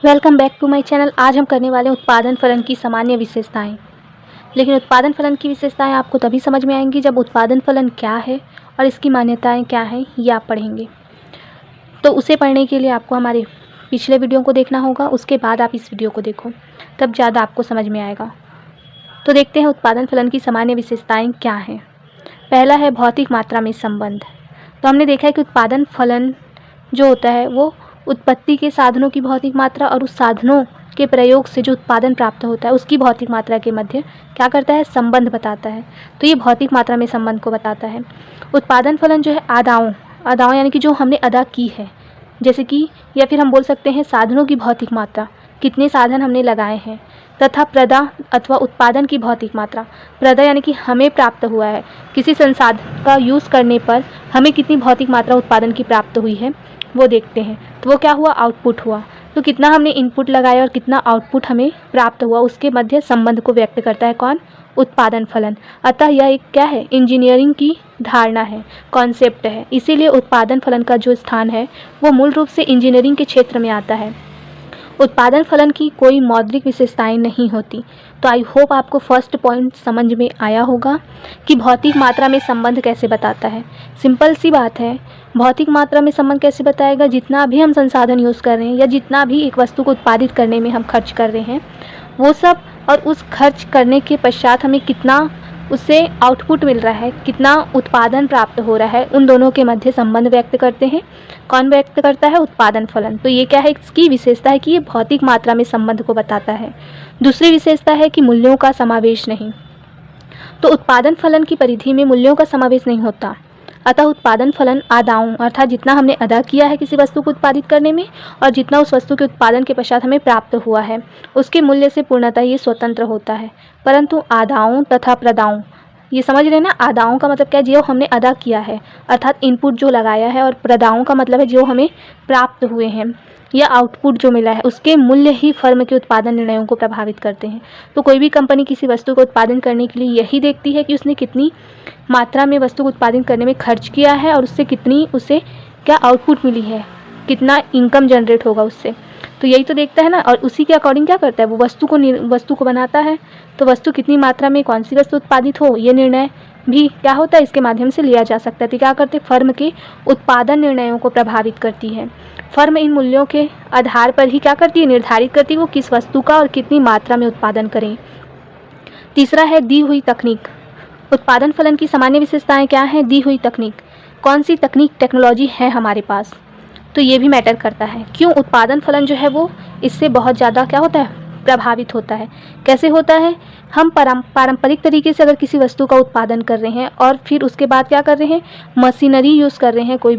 Welcome back to my channel. आज हम करने वाले हैं उत्पादन फलन की सामान्य विशेषताएं। लेकिन उत्पादन फलन की विशेषताएं आपको तभी समझ में आएंगी जब उत्पादन फलन क्या है और इसकी मान्यताएं क्या हैं ये आप पढ़ेंगे। तो उसे पढ़ने के लिए आपको हमारे पिछले वीडियो को देखना होगा, उसके बाद आप इस वीडियो को देखो, तब ज़्यादा आपको समझ में आएगा। तो देखते हैं उत्पादन फलन की सामान्य विशेषताएँ क्या हैं। पहला है भौतिक मात्रा में संबंध। तो हमने देखा है कि उत्पादन फलन जो होता है वो उत्पत्ति के साधनों की भौतिक मात्रा और उस साधनों के प्रयोग से जो उत्पादन प्राप्त होता है उसकी भौतिक मात्रा के मध्य क्या करता है, संबंध बताता है। तो ये भौतिक मात्रा में संबंध को बताता है। उत्पादन फलन जो है आदाओं यानी कि जो हमने अदा की है, जैसे कि या फिर हम बोल सकते हैं साधनों की भौतिक मात्रा, कितने साधन हमने लगाए हैं, तथा प्रदा अथवा उत्पादन की भौतिक मात्रा। प्रदा यानी कि हमें प्राप्त हुआ है, किसी संसाधन का यूज़ करने पर हमें कितनी भौतिक मात्रा उत्पादन की प्राप्त हुई है वो देखते हैं। तो वो क्या हुआ, आउटपुट हुआ। तो कितना हमने इनपुट लगाया और कितना आउटपुट हमें प्राप्त हुआ उसके मध्य संबंध को व्यक्त करता है कौन, उत्पादन फलन। अतः यह एक क्या है, इंजीनियरिंग की धारणा है, कॉन्सेप्ट है। इसीलिए उत्पादन फलन का जो स्थान है वो मूल रूप से इंजीनियरिंग के क्षेत्र में आता है। उत्पादन फलन की कोई मौद्रिक विशेषताएं नहीं होती। तो आई होप आपको फर्स्ट पॉइंट समझ में आया होगा कि भौतिक मात्रा में संबंध कैसे बताता है। सिंपल सी बात है, भौतिक मात्रा में संबंध कैसे बताएगा, जितना भी हम संसाधन यूज़ कर रहे हैं या जितना भी एक वस्तु को उत्पादित करने में हम खर्च कर रहे हैं वो सब, और उस खर्च करने के पश्चात हमें कितना उससे आउटपुट मिल रहा है, कितना उत्पादन प्राप्त हो रहा है, उन दोनों के मध्य संबंध व्यक्त करते हैं। कौन व्यक्त करता है, उत्पादन फलन। तो ये क्या है, इसकी विशेषता है कि ये भौतिक मात्रा में संबंध को बताता है। दूसरी विशेषता है कि मूल्यों का समावेश नहीं। तो उत्पादन फलन की परिधि में मूल्यों का समावेश नहीं होता। अतः उत्पादन फलन आदाओं अर्थात जितना हमने अदा किया है किसी वस्तु को उत्पादित करने में और जितना उस वस्तु के उत्पादन के पश्चात हमें प्राप्त हुआ है उसके मूल्य से पूर्णतः ये स्वतंत्र होता है। परंतु आदाओं तथा प्रदाओं, ये समझ रहे हैं ना, आदाओं का मतलब क्या है, जो हमने अदा किया है अर्थात इनपुट जो लगाया है, और प्रदाओं का मतलब है जो हमें प्राप्त हुए हैं या आउटपुट जो मिला है, उसके मूल्य ही फर्म के उत्पादन निर्णयों को प्रभावित करते हैं। तो कोई भी कंपनी किसी वस्तु को उत्पादन करने के लिए यही देखती है कि उसने कितनी मात्रा में वस्तु को उत्पादन करने में खर्च किया है और उससे कितनी उसे क्या आउटपुट मिली है, कितना इनकम जनरेट होगा उससे। तो यही तो देखता है ना, और उसी के अकॉर्डिंग क्या करता है, वो वस्तु को बनाता है। तो वस्तु कितनी मात्रा में कौन सी वस्तु उत्पादित हो ये निर्णय भी क्या होता है, इसके माध्यम से लिया जा सकता है। तो क्या करते, फर्म के उत्पादन निर्णयों को प्रभावित करती है। फर्म इन मूल्यों के आधार पर ही क्या करती है, निर्धारित करती है वो किस वस्तु का और कितनी मात्रा में उत्पादन करें। तीसरा है दी हुई तकनीक। उत्पादन फलन की सामान्य विशेषताएं क्या हैं, दी हुई तकनीक। कौन सी तकनीक, टेक्नोलॉजी है हमारे पास, तो ये भी मैटर करता है। क्यों, उत्पादन फलन जो है वो इससे बहुत ज़्यादा क्या होता है, प्रभावित होता है। कैसे होता है, हम पारंपरिक तरीके से अगर किसी वस्तु का उत्पादन कर रहे हैं और फिर उसके बाद क्या कर रहे हैं, मशीनरी यूज़ कर रहे हैं, कोई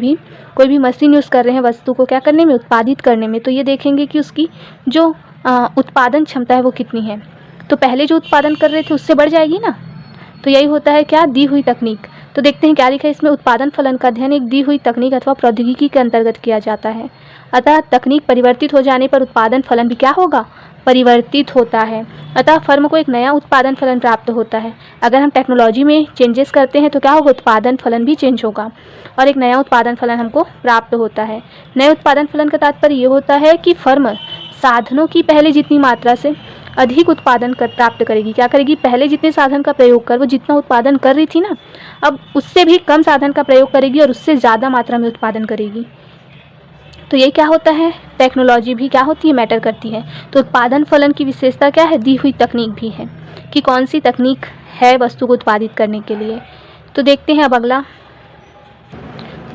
भी मशीन यूज़ कर रहे हैं वस्तु को क्या करने में, उत्पादित करने में, तो ये देखेंगे कि उसकी जो उत्पादन क्षमता है वो कितनी है। तो पहले जो उत्पादन कर रहे थे उससे बढ़ जाएगी ना। तो यही होता है क्या, दी हुई तकनीक। तो देखते हैं क्या लिखा है इसमें, उत्पादन फलन का अध्ययन एक दी हुई तकनीक अथवा प्रौद्योगिकी के अंतर्गत किया जाता है। अतः तकनीक परिवर्तित हो जाने पर उत्पादन फलन भी क्या होगा, परिवर्तित होता है। अतः फर्म को एक नया उत्पादन फलन प्राप्त होता है। अगर हम टेक्नोलॉजी में चेंजेस करते हैं तो क्या होगा, उत्पादन फलन भी चेंज होगा और एक नया उत्पादन फलन हमको प्राप्त होता है। नए उत्पादन फलन का तात्पर्य ये होता है कि फर्म साधनों की पहले जितनी मात्रा से अधिक उत्पादन प्राप्त करेगी। क्या करेगी, पहले जितने साधन का प्रयोग कर वो जितना उत्पादन कर रही थी ना, अब उससे भी कम साधन का प्रयोग करेगी और उससे ज़्यादा मात्रा में उत्पादन करेगी। तो ये क्या होता है, टेक्नोलॉजी भी क्या होती है, मैटर करती है। तो उत्पादन फलन की विशेषता क्या है, दी हुई तकनीक भी है कि कौन सी तकनीक है वस्तु को उत्पादित करने के लिए। तो देखते हैं अब अगला,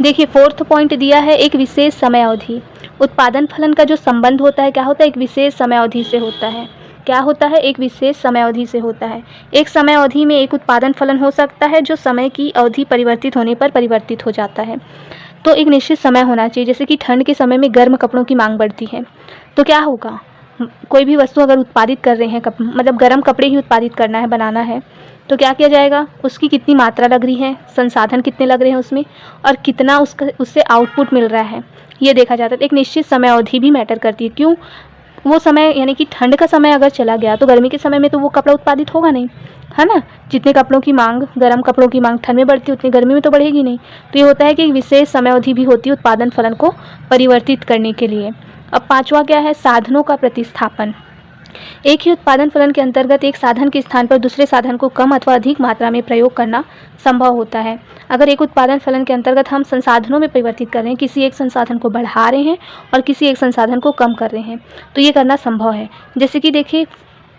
देखिए फोर्थ पॉइंट दिया है एक विशेष समय अवधि। उत्पादन फलन का जो संबंध होता है क्या होता है, एक विशेष समय अवधि से होता है। क्या होता है, एक विशेष समय अवधि से होता है। एक समय अवधि में एक उत्पादन फलन हो सकता है जो समय की अवधि परिवर्तित होने पर परिवर्तित हो जाता है। तो एक निश्चित समय होना चाहिए, जैसे कि ठंड के समय में गर्म कपड़ों की मांग बढ़ती है तो क्या होगा, कोई भी वस्तु अगर उत्पादित कर रहे हैं मतलब गर्म कपड़े ही उत्पादित करना है, बनाना है, तो क्या किया जाएगा, उसकी कितनी मात्रा लग रही है, संसाधन कितने लग रहे हैं उसमें, और कितना उससे आउटपुट मिल रहा है, ये देखा जाता है। एक निश्चित समय अवधि भी मैटर करती है। क्यों, वो समय यानी कि ठंड का समय अगर चला गया तो गर्मी के समय में तो वो कपड़ा उत्पादित होगा नहीं, है ना। जितने कपड़ों की मांग, गर्म कपड़ों की मांग ठंड में बढ़ती है उतनी गर्मी में तो बढ़ेगी नहीं। तो ये होता है कि विशेष समय अवधि भी होती है उत्पादन फलन को परिवर्तित करने के लिए। अब पांचवा क्या है, साधनों का प्रतिस्थापन। एक ही उत्पादन फलन के अंतर्गत एक साधन के स्थान पर दूसरे साधन को कम अथवा अधिक मात्रा में प्रयोग करना संभव होता है। अगर एक उत्पादन फलन के अंतर्गत हम संसाधनों में परिवर्तित कर रहे हैं, किसी एक संसाधन को बढ़ा रहे हैं और किसी एक संसाधन को कम कर रहे हैं, तो ये करना संभव है। जैसे कि देखिए,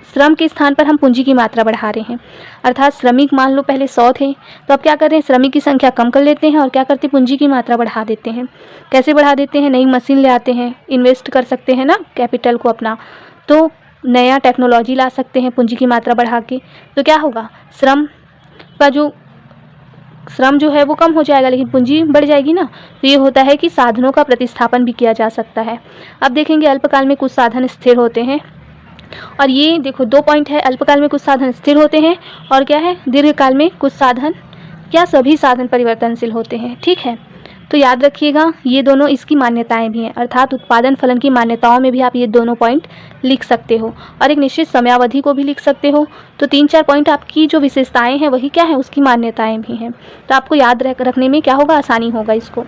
श्रम के स्थान पर हम पूंजी की मात्रा बढ़ा रहे हैं, अर्थात श्रमिक मान लो पहले 100 थे, तो अब क्या कर रहे हैं, श्रमिक की संख्या कम कर लेते हैं और क्या करते हैं, पूंजी की मात्रा बढ़ा देते हैं। कैसे बढ़ा देते हैं, नई मशीन ले आते हैं, इन्वेस्ट कर सकते हैं ना कैपिटल को अपना, तो नया टेक्नोलॉजी ला सकते हैं पूंजी की मात्रा बढ़ा के। तो क्या होगा, श्रम जो है वो कम हो जाएगा लेकिन पूंजी बढ़ जाएगी ना। तो ये होता है कि साधनों का प्रतिस्थापन भी किया जा सकता है। अब देखेंगे अल्पकाल में कुछ साधन स्थिर होते हैं, और ये देखो 2 पॉइंट है, अल्पकाल में कुछ साधन स्थिर होते हैं और क्या है, दीर्घकाल में कुछ साधन, क्या सभी साधन परिवर्तनशील होते हैं। ठीक है, तो याद रखिएगा ये दोनों इसकी मान्यताएं भी हैं, अर्थात उत्पादन फलन की मान्यताओं में भी आप ये दोनों पॉइंट लिख सकते हो और एक निश्चित समयावधि को भी लिख सकते हो। तो 3-4 पॉइंट आपकी जो विशेषताएं हैं वही क्या है, उसकी मान्यताएं भी हैं। तो आपको याद रखने में क्या होगा, आसानी होगा इसको।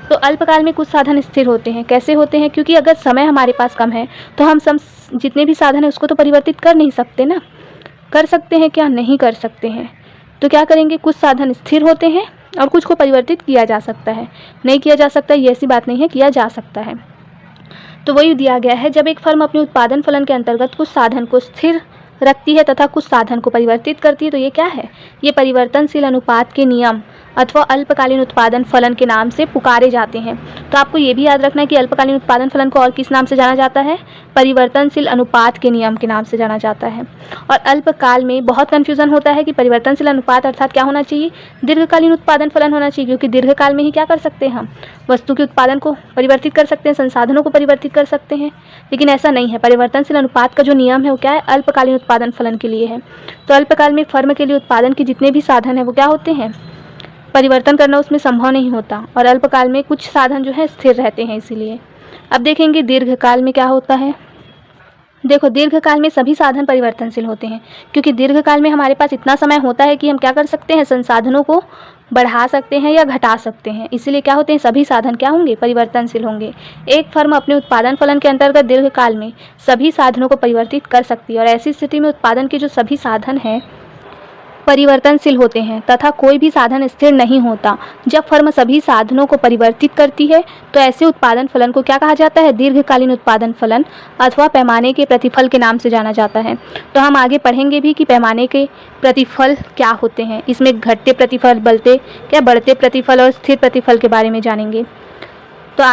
तो अल्पकाल में कुछ साधन स्थिर होते हैं। कैसे होते हैं, क्योंकि अगर समय हमारे पास कम है तो हम जितने भी साधन है उसको तो परिवर्तित कर नहीं सकते ना। कर सकते हैं क्या, नहीं कर सकते हैं। तो क्या करेंगे, कुछ साधन स्थिर होते हैं और कुछ को परिवर्तित किया जा सकता है। नहीं किया जा सकता ये ऐसी बात नहीं है, किया जा सकता है। तो वही दिया गया है, जब एक फर्म अपने उत्पादन फलन के अंतर्गत कुछ साधन को स्थिर रखती है तथा कुछ साधन को परिवर्तित करती है, तो ये क्या है, ये परिवर्तनशील अनुपात के नियम अथवा अल्पकालीन उत्पादन फलन के नाम से पुकारे जाते हैं। तो आपको ये भी याद रखना है कि अल्पकालीन उत्पादन फलन को और किस नाम से जाना जाता है, परिवर्तनशील अनुपात के नियम के नाम से जाना जाता है। और अल्पकाल में बहुत कन्फ्यूजन होता है कि परिवर्तनशील अनुपात अर्थात क्या होना चाहिए, दीर्घकालीन उत्पादन फलन होना चाहिए, क्योंकि दीर्घकाल में ही क्या कर सकते हैं, हम वस्तु के उत्पादन को परिवर्तित कर सकते हैं, संसाधनों को परिवर्तित कर सकते हैं। लेकिन ऐसा नहीं है, परिवर्तनशील अनुपात का जो नियम है वो क्या है, अल्पकालीन उत्पादन फलन के लिए है। तो अल्पकाल में फर्म के लिए उत्पादन के जितने भी साधन है वो क्या होते हैं, परिवर्तन करना उसमें संभव नहीं होता, और अल्पकाल में कुछ साधन जो है स्थिर रहते हैं इसीलिए। अब देखेंगे दीर्घकाल में क्या होता है। देखो, दीर्घकाल में सभी साधन परिवर्तनशील होते हैं, क्योंकि दीर्घकाल में हमारे पास इतना समय होता है कि हम क्या कर सकते हैं, संसाधनों को बढ़ा सकते हैं या घटा सकते हैं। इसीलिए क्या होते हैं, सभी साधन क्या होंगे, परिवर्तनशील होंगे। एक फर्म अपने उत्पादन फलन के अंतर्गत दीर्घकाल में सभी साधनों को परिवर्तित कर सकती है, और ऐसी स्थिति में उत्पादन के जो सभी साधन हैं परिवर्तनशील होते हैं तथा कोई भी साधन स्थिर नहीं होता। जब फर्म सभी साधनों को परिवर्तित करती है तो ऐसे उत्पादन फलन को क्या कहा जाता है, दीर्घकालीन उत्पादन फलन अथवा पैमाने के प्रतिफल के नाम से जाना जाता है। तो हम आगे पढ़ेंगे भी कि पैमाने के प्रतिफल क्या होते हैं, इसमें घटते प्रतिफल, बढ़ते प्रतिफल और स्थिर प्रतिफल के बारे में जानेंगे। तो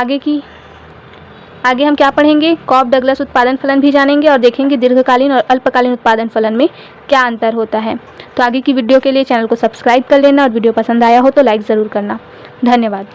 आगे हम क्या पढ़ेंगे, कॉफ डगलस उत्पादन फलन भी जानेंगे और देखेंगे दीर्घकालीन और अल्पकालीन उत्पादन फलन में क्या अंतर होता है। तो आगे की वीडियो के लिए चैनल को सब्सक्राइब कर लेना और वीडियो पसंद आया हो तो लाइक ज़रूर करना। धन्यवाद।